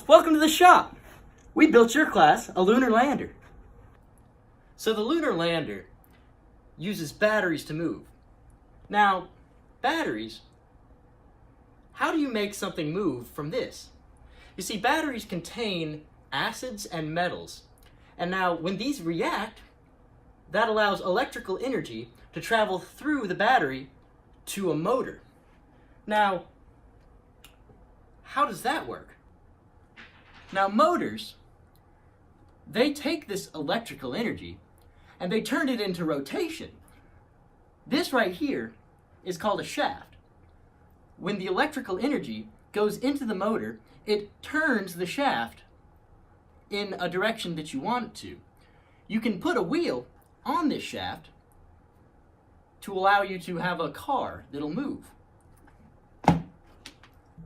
welcome to the shop. We built your class a lunar lander. So the lunar lander uses batteries to move. Now, batteries, how do you make something move from this? You see, batteries contain acids and metals. And now when these react, that allows electrical energy to travel through the battery to a motor. Now, how does that work? Now, motors, they take this electrical energy and they turn it into rotation. This right here is called a shaft. When the electrical energy goes into the motor, it turns the shaft in a direction that you want it to. You can put a wheel on this shaft to allow you to have a car that'll move.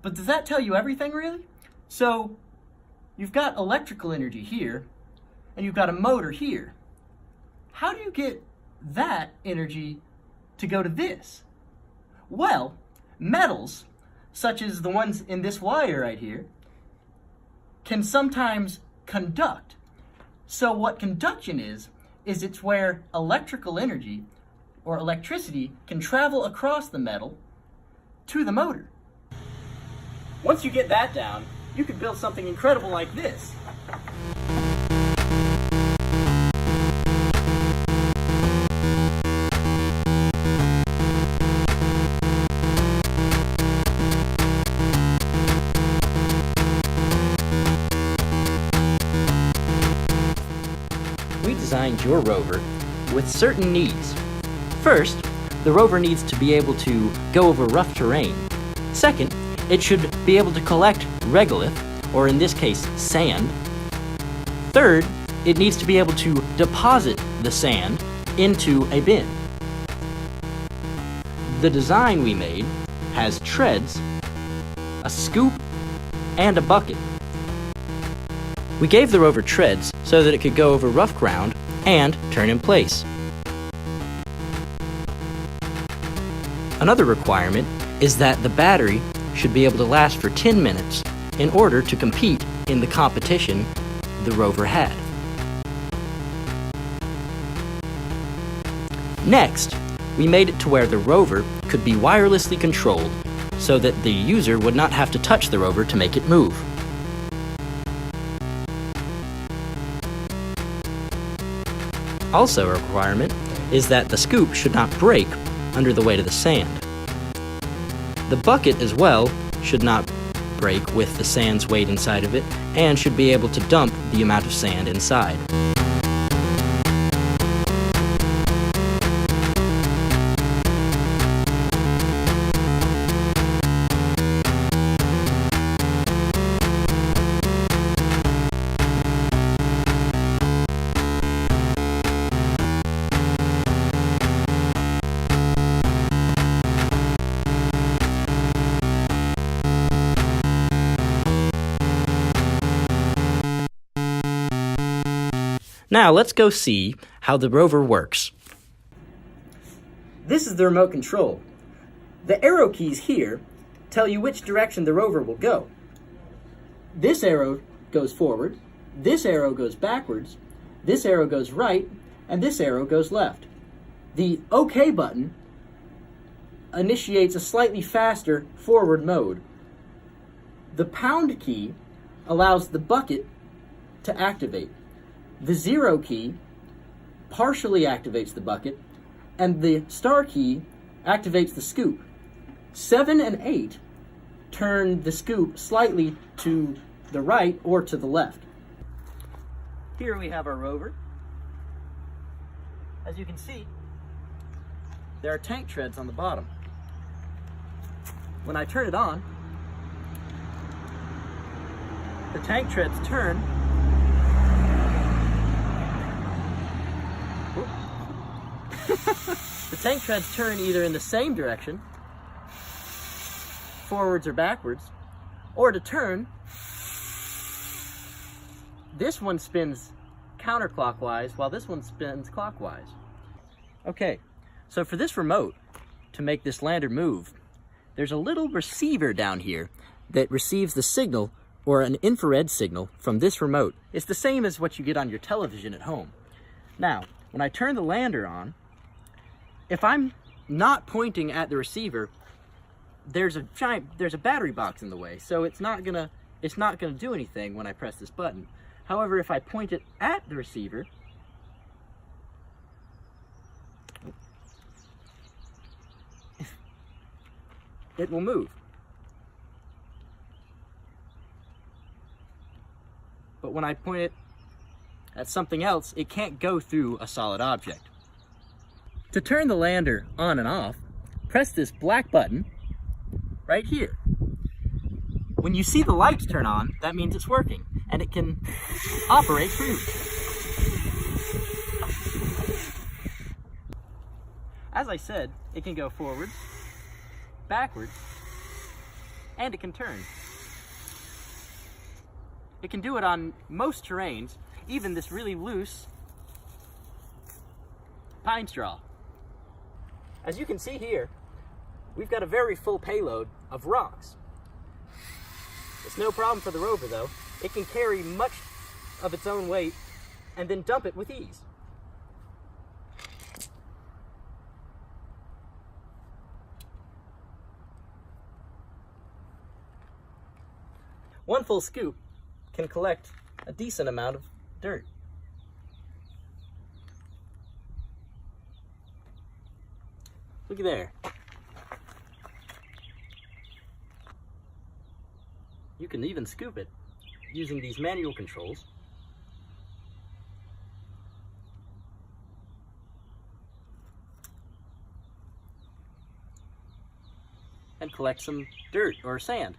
But does that tell you everything, really? So, you've got electrical energy here, and you've got a motor here. How do you get that energy to go to this? Well, metals, such as the ones in this wire right here, can sometimes conduct. So what conduction is it's where electrical energy or electricity can travel across the metal to the motor. Once you get that down, you can build something incredible like this. We designed your rover with certain needs. First, the rover needs to be able to go over rough terrain. Second, it should be able to collect regolith, or in this case, sand. Third, it needs to be able to deposit the sand into a bin. The design we made has treads, a scoop, and a bucket. We gave the rover treads so that it could go over rough ground and turn in place. Another requirement is that the battery should be able to last for 10 minutes in order to compete in the competition the rover had. Next, we made it to where the rover could be wirelessly controlled so that the user would not have to touch the rover to make it move. Also a requirement is that the scoop should not break under the weight of the sand. The bucket as well should not break with the sand's weight inside of it and should be able to dump the amount of sand inside. Now let's go see how the rover works. This is the remote control. The arrow keys here tell you which direction the rover will go. This arrow goes forward, this arrow goes backwards, this arrow goes right, and this arrow goes left. The OK button initiates a slightly faster forward mode. The pound key allows the bucket to activate. The 0 key partially activates the bucket, and the star key activates the scoop. 7 and 8 turn the scoop slightly to the right or to the left. Here we have our rover. As you can see, there are tank treads on the bottom. When I turn it on, the tank treads turn. The tank treads turn either in the same direction, forwards or backwards, or to turn, this one spins counterclockwise while this one spins clockwise. Okay, so for this remote, to make this lander move, there's a little receiver down here that receives the signal or an infrared signal from this remote. It's the same as what you get on your television at home. Now, when I turn the lander on, if I'm not pointing at the receiver, there's a battery box in the way, so it's not gonna do anything when I press this button. However, if I point it at the receiver, it will move. But when I point it at something else, it can't go through a solid object. To turn the lander on and off, press this black button right here. When you see the lights turn on, that means it's working, and it can operate freely. As I said, it can go forward, backwards, and it can turn. It can do it on most terrains, even this really loose pine straw. As you can see here, we've got a very full payload of rocks. It's no problem for the rover though. It can carry much of its own weight and then dump it with ease. One full scoop can collect a decent amount of dirt. Looky there. You can even scoop it using these manual controls. And collect some dirt or sand.